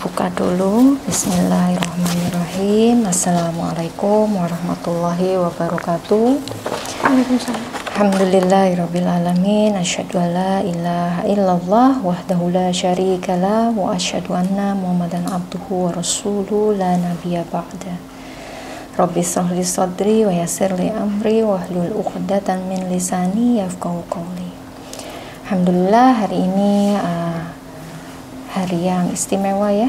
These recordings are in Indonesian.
buka dulu. Bismillahirrahmanirrahim. Assalamualaikum warahmatullahi wabarakatuh. Waalaikumsalam. Alhamdulillahirabbil alamin. Asyhadu an la ilaha illallah wahdahu la syarikalah wa asyhadu anna Muhammadan abduhu wa rasuluhu la nabiyya ba'da. Rabbi shrah li sadri wa yassir li amri wahlul 'uqdatam min lisani yafqahu qawli. Alhamdulillah, hari ini hari yang istimewa ya.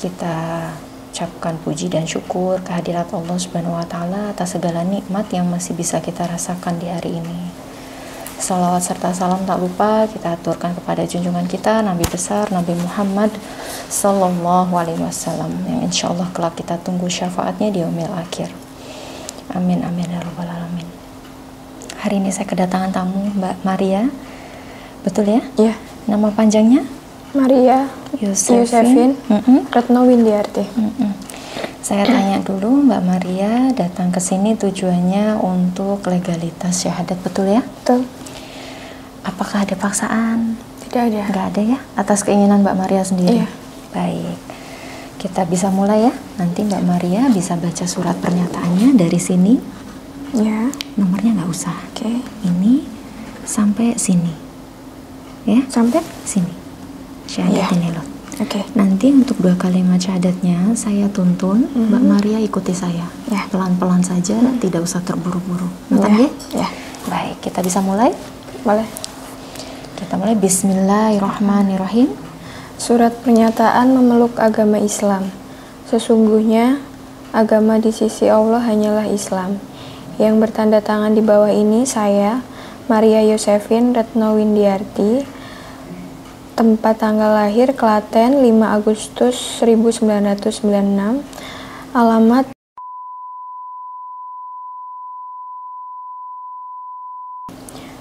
Kita ucapkan puji dan syukur kehadirat Allah Subhanahu wa taala atas segala nikmat yang masih bisa kita rasakan di hari ini. Salawat serta salam tak lupa kita aturkan kepada junjungan kita Nabi besar Nabi Muhammad sallallahu alaihi wasallam yang insyaallah kelak kita tunggu syafaatnya di yaumil akhir. Amin amin ya rabbal alamin. Hari ini saya kedatangan tamu Mbak Maria. Betul ya? Iya. Nama panjangnya? Maria Yosefin Retno Windiarti. Saya tanya dulu, Mbak Maria datang ke sini tujuannya untuk legalitas syahadat, betul ya? Betul. Apakah ada paksaan? Tidak ada. Nggak ada ya? Atas keinginan Mbak Maria sendiri? Iya. Baik. Kita bisa mulai ya? Nanti Mbak Maria bisa baca surat pernyataannya dari sini. Ya. Nomornya nggak usah. Oke. Ini sampai sini. Ya? Sampai Sini. Syahadat ini loh. Oke. Nanti untuk 2 kalimat syahadatnya saya tuntun, Mbak Maria ikuti saya. Ya. Pelan-pelan saja, tidak usah terburu-buru. Nonton ya? Ya. Baik, kita bisa mulai? Boleh. Kita mulai. Bismillahirrahmanirrahim. Surat pernyataan memeluk agama Islam. Sesungguhnya agama di sisi Allah hanyalah Islam. Yang bertanda tangan di bawah ini saya, Maria Yosefin Retno Windiarti. Tempat tanggal lahir Klaten 5 Agustus 1996. Alamat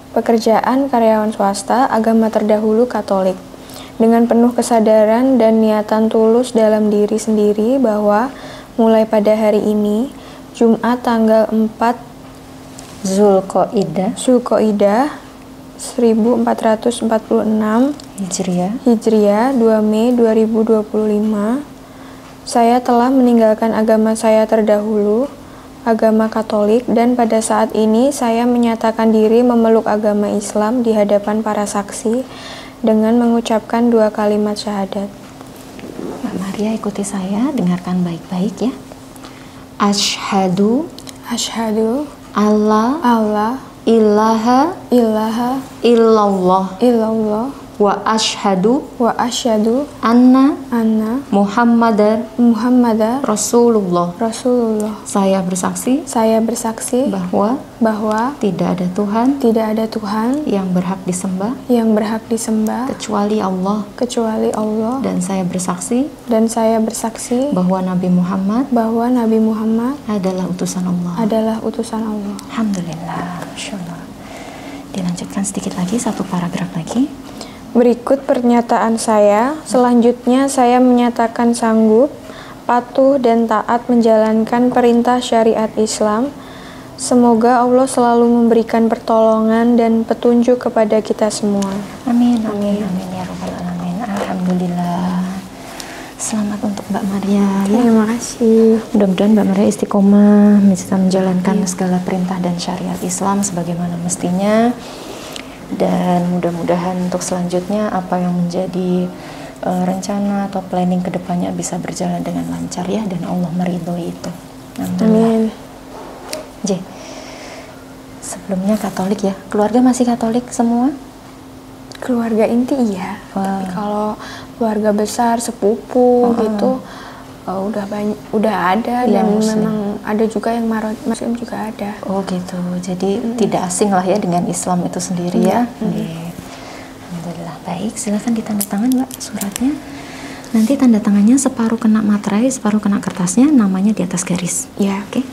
pekerjaan karyawan swasta, agama terdahulu Katolik. Dengan penuh kesadaran dan niatan tulus dalam diri sendiri bahwa mulai pada hari ini, Jumat tanggal 4 Zulqa'dah 1446 Hijriah 2 Mei 2025, saya telah meninggalkan agama saya terdahulu, agama Katolik, dan pada saat ini saya menyatakan diri memeluk agama Islam di hadapan para saksi dengan mengucapkan 2 kalimat syahadat. Mbak Maria ikuti saya, dengarkan baik-baik ya. Asyhadu Allah ilaha illallah wa asyhadu anna Muhammadar Rasulullah. Saya bersaksi bahwa tidak ada Tuhan yang berhak disembah kecuali Allah, dan saya bersaksi bahwa Nabi Muhammad adalah utusan Allah. Alhamdulillah, Masya Allah. Dilanjutkan sedikit lagi, 1 paragraf lagi. Berikut pernyataan saya. Selanjutnya saya menyatakan sanggup, patuh dan taat menjalankan perintah syariat Islam. Semoga Allah selalu memberikan pertolongan dan petunjuk kepada kita semua. Amin, amin, amin ya rabbal alamin. Alhamdulillah. Selamat untuk Mbak Maria ya. Terima kasih. Mudah-mudahan Mbak Maria istiqomah bisa menjalankan segala perintah dan syariat Islam sebagaimana mestinya. Dan mudah-mudahan untuk selanjutnya apa yang menjadi rencana atau planning kedepannya bisa berjalan dengan lancar ya, dan Allah meridhoi itu. Amin. J. Sebelumnya Katolik ya, keluarga masih Katolik semua? Keluarga inti iya. Wow. Tapi kalau keluarga besar, sepupu gitu udah ada, ya, dan Muslim. memang ada juga yang Muslim juga ada. Oh gitu, jadi tidak asing lah ya dengan Islam itu sendiri ya. Alhamdulillah. Baik, silakan ditandatangan Mbak suratnya. Nanti tanda tangannya separuh kena materai, separuh kena kertasnya, namanya di atas garis. Ya. Oke.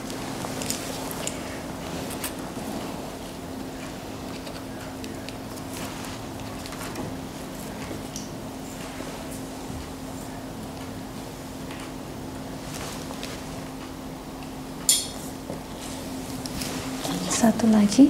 Satu lagi.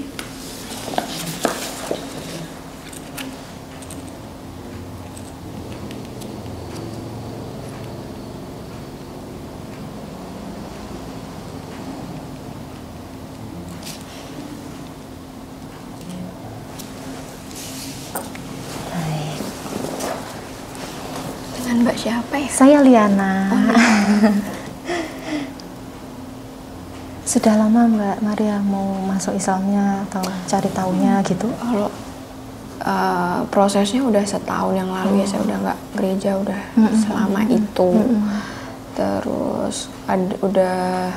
Dengan Mbak siapa ya? Saya Liana. Sudah lama Mbak Maria mau masuk Islamnya atau cari tahunya gitu? Kalau prosesnya udah setahun yang lalu ya, saya udah nggak gereja udah selama itu. Terus udah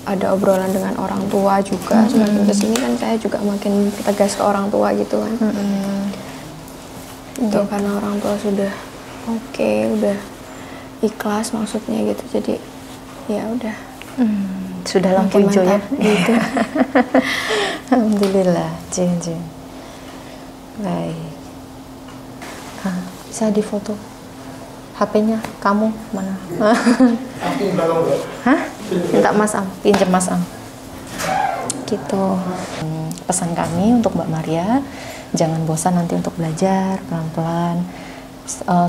ada obrolan dengan orang tua juga. Semakin kesini kan saya juga makin tegas ke orang tua gitu kan. Itu karena orang tua sudah oke, udah ikhlas maksudnya gitu. Jadi ya udah. Sudah lampu hijau ya? Gitu. Alhamdulillah, Jin. Baik. Bisa difoto. HP-nya kamu mana? Hah? Minta Mas Am, pinjam Mas Am. Gitu. Pesan kami untuk Mbak Maria, jangan bosan nanti untuk belajar pelan-pelan.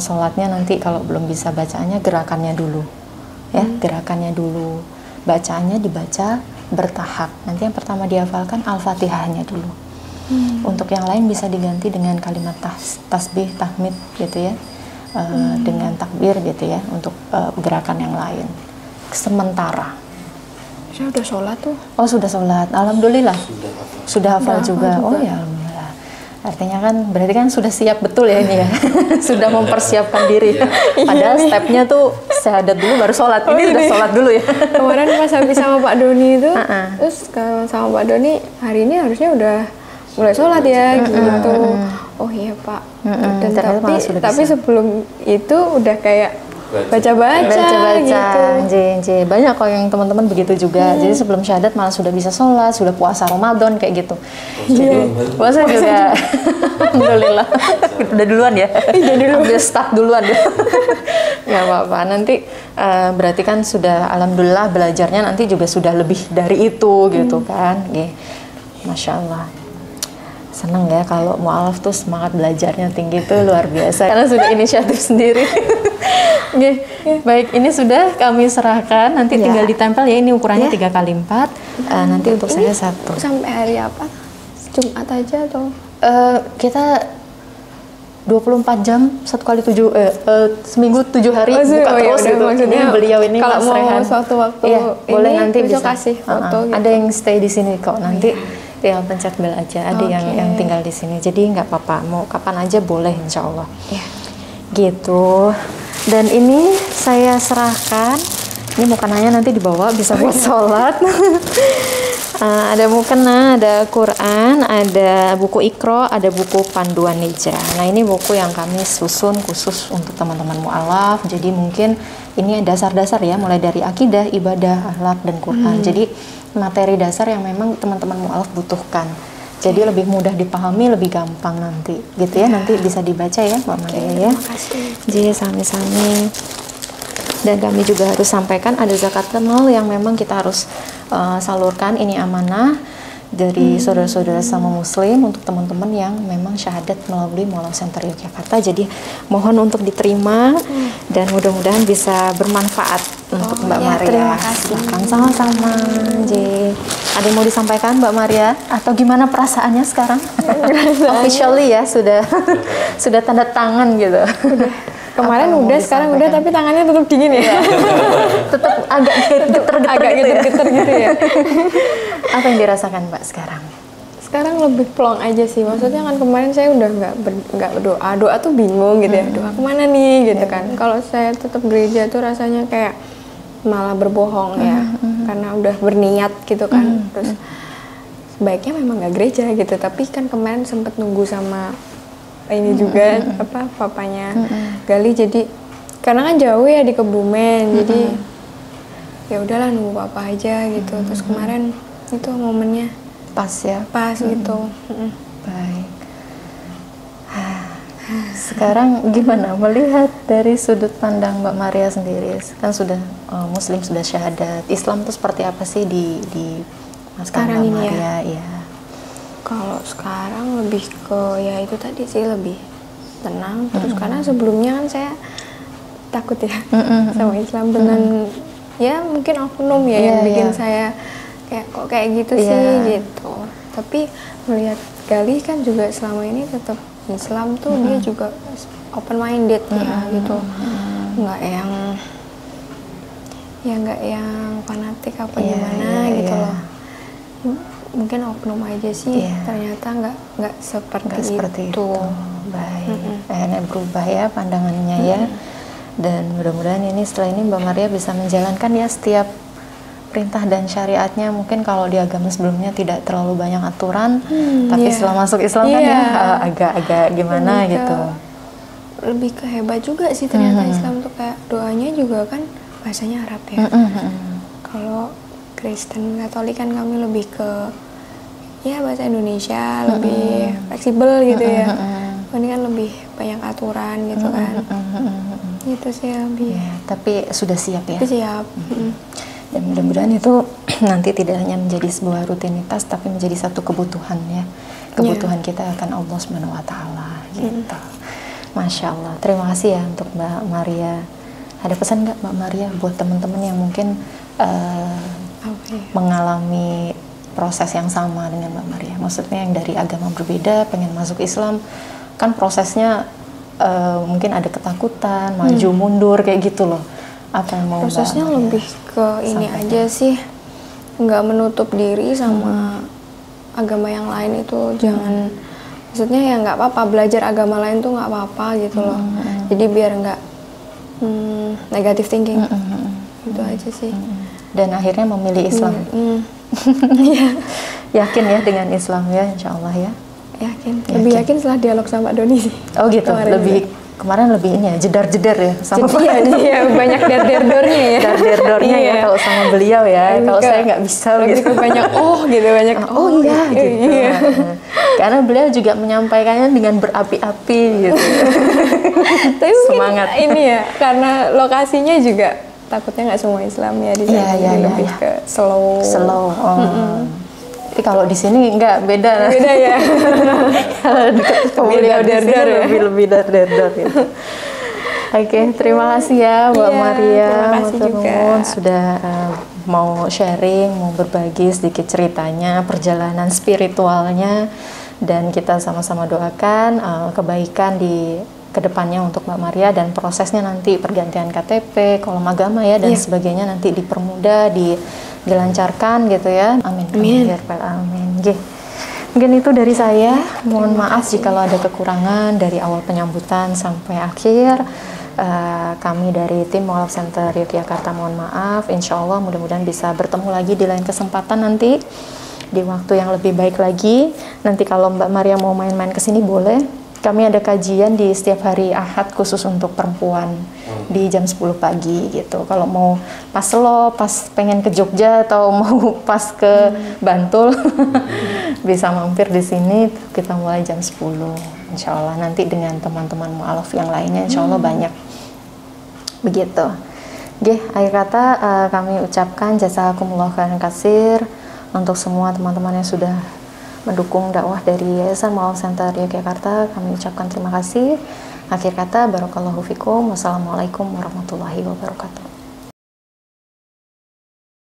Sholatnya nanti kalau belum bisa bacaannya, gerakannya dulu. Ya, gerakannya dulu. Bacaannya dibaca bertahap. Nanti yang pertama dihafalkan Al-Fatihahnya dulu. Untuk yang lain bisa diganti dengan kalimat tasbih, tahmid gitu ya. Dengan takbir gitu ya, untuk gerakan yang lain. Sementara. Saya udah sholat tuh. Oh, sudah sholat. Alhamdulillah. Sudah hafal juga. Oh ya, alhamdulillah. Artinya kan berarti kan sudah siap betul ya ini ya. Sudah mempersiapkan diri. Padahal stepnya tuh syahadat dulu baru sholat. Ini udah sholat dulu ya. Kemarin pas habis sama Pak Doni itu, terus kalau sama Pak Doni hari ini harusnya udah mulai sholat ya gitu. Oh iya Pak. Dan tapi sebelum itu udah kayak baca-baca gitu. Banyak kok yang teman-teman begitu juga. Jadi sebelum syahadat malah sudah bisa sholat, sudah puasa Ramadan kayak gitu. Puasa juga. Alhamdulillah. Udah duluan ya. Ambil start duluan ya. Gak apa-apa. Nanti berarti kan sudah alhamdulillah belajarnya nanti juga sudah lebih dari itu gitu kan. Masya Allah. Seneng ya kalau mu'alaf tuh semangat belajarnya tinggi tuh luar biasa karena sudah inisiatif sendiri. Baik, ini sudah kami serahkan, nanti tinggal ditempel ya, ini ukurannya 3x4. Nanti untuk saya 1. Sampai hari apa? Jumat aja atau? Kita 24 jam 1x7 seminggu 7 hari buka terus gitu. Ini beliau ini kalau Mas mau Rehan. suatu waktu boleh nanti bisa kasih foto gitu. Ada yang stay di sini kok nanti. Tinggal pencet bel aja, ada yang tinggal di sini, jadi nggak apa-apa, mau kapan aja boleh insya Allah. Gitu. Dan ini saya serahkan, ini mukenanya nanti dibawa bisa buat sholat. Ada mukena, ada Quran, ada buku Iqra, ada buku panduan hijrah. Nah ini buku yang kami susun khusus untuk teman-teman mu'alaf. Jadi mungkin ini dasar-dasar ya, mulai dari akidah, ibadah, akhlak, dan Quran. Jadi materi dasar yang memang teman-teman mu'alaf butuhkan. Jadi lebih mudah dipahami, lebih gampang nanti, gitu ya. Nanti bisa dibaca ya, Mbak Maria ya. Jadi sami-sami. Dan kami juga harus sampaikan ada zakat kenal yang memang kita harus salurkan. Ini amanah dari saudara-saudara sama muslim untuk teman-teman yang memang syahadat melalui Mu'alaf Center Yogyakarta. Jadi mohon untuk diterima dan mudah-mudahan bisa bermanfaat untuk Mbak Maria. Terima kasih. Sama-sama. Ada yang mau disampaikan Mbak Maria atau gimana perasaannya sekarang? Officially ya sudah tanda tangan gitu. Kemarin udah, sekarang udah, tapi tangannya tetap dingin ya. Tetap agak geter-geter gitu ya. Apa yang dirasakan Mbak sekarang? Sekarang lebih plong aja sih. Maksudnya kan kemarin saya udah nggak doa tuh bingung gitu ya. Doa kemana nih gitu kan. Kalau saya tetap gereja tuh rasanya kayak malah berbohong ya. Karena udah berniat gitu kan. Terus sebaiknya memang nggak gereja gitu. Tapi kan kemarin sempet nunggu sama ini juga papanya Gali, jadi karena kan jauh ya di Kebumen, jadi ya udahlah nunggu papa aja gitu. Terus kemarin itu momennya pas ya, gitu. Baik. Sekarang gimana melihat dari sudut pandang Mbak Maria sendiri, kan sudah muslim, sudah syahadat, Islam itu seperti apa sih di sekarang Mbak ini Maria ya? Kalau sekarang lebih ke ya itu tadi sih, lebih tenang. Terus karena sebelumnya kan saya takut ya sama Islam dengan ya mungkin oknum ya yang bikin saya kayak kok kayak gitu sih gitu. Tapi melihat Gali kan juga selama ini tetap Islam tuh dia juga open minded ya gitu, nggak yang fanatik apa gimana gitu loh. Mungkin oknum aja sih, ternyata nggak seperti itu. Baik, akhirnya berubah ya pandangannya ya. Dan mudah-mudahan ini setelah ini Mbak Maria bisa menjalankan ya setiap perintah dan syariatnya. Mungkin kalau di agama sebelumnya tidak terlalu banyak aturan, tapi setelah masuk Islam kan ya agak-agak gimana gitu. Lebih ke hebat juga sih ternyata Islam tuh, kayak doanya juga kan bahasanya Arab ya. Kalau Kristen Katolik kan kami lebih ke ya bahasa Indonesia, lebih fleksibel gitu ya. Ini kan lebih banyak aturan gitu kan. Gitu sih lebih. Ya, tapi sudah siap ya. Siap. Dan mudah-mudahan itu nanti tidak hanya menjadi sebuah rutinitas, tapi menjadi satu kebutuhan ya. Kebutuhan kita akan Allah Subhanahu wa Ta'ala gitu. Masya Allah. Terima kasih ya untuk Mbak Maria. Ada pesan nggak Mbak Maria buat teman-teman yang mungkin mengalami proses yang sama dengan Mbak Maria? Maksudnya yang dari agama berbeda pengen masuk Islam, kan prosesnya mungkin ada ketakutan, maju mundur kayak gitu loh. Apa yang mau prosesnya Mbak lebih ke ini aja sih, nggak menutup diri sama agama yang lain itu. Jangan, maksudnya ya nggak apa-apa belajar agama lain tuh nggak apa-apa gitu loh. Jadi biar nggak negative thinking. Itu aja sih. Dan akhirnya memilih Islam. Yakin ya dengan Islam ya, insya Allah ya. Yakin. Lebih yakin setelah dialog sama Doni sih. Oh gitu. Kemarin lebih ini ya, jedar-jedar ya sama iya, banyak der-der-dornya ya. Der-der-dornya ya kalau sama beliau ya. Kalau saya nggak bisa gitu. Banyak banyak iya gitu. Iya. Karena beliau juga menyampaikannya dengan berapi-api gitu. Tapi semangat ini ya, karena lokasinya juga takutnya nggak semua Islam ya di sana. Lebih ke slow. Tapi kalau di sini nggak beda ya. Kalau beliau der-der ya. Lebih der-der gitu. Oke, terima kasih ya Mbak Maria. Terima kasih juga sudah mau sharing, mau berbagi sedikit ceritanya, perjalanan spiritualnya, dan kita sama-sama doakan kebaikan di kedepannya untuk Mbak Maria, dan prosesnya nanti pergantian KTP, kolom agama ya dan sebagainya nanti dipermudah, dilancarkan gitu ya. Amin. Amin. Mungkin itu dari saya. Mohon maaf jika ada kekurangan dari awal penyambutan sampai akhir. Kami dari tim Mualaf Center Yogyakarta mohon maaf. Insya Allah mudah-mudahan bisa bertemu lagi di lain kesempatan nanti di waktu yang lebih baik lagi. Nanti kalau Mbak Maria mau main-main ke sini boleh. Kami ada kajian di setiap hari Ahad khusus untuk perempuan di jam 10 pagi gitu. Kalau mau pas pengen ke Jogja atau mau pas ke Bantul bisa mampir di sini. Kita mulai jam 10. Insya Allah nanti dengan teman-teman mu'alaf yang lainnya insya Allah banyak. Begitu. Akhir kata kami ucapkan jazakumullah khairan katsir untuk semua teman-teman yang sudah mendukung dakwah dari Yayasan Mualaf Center Yogyakarta. Kami ucapkan terima kasih. Akhir kata, barakallahu fikum. Wassalamualaikum warahmatullahi wabarakatuh.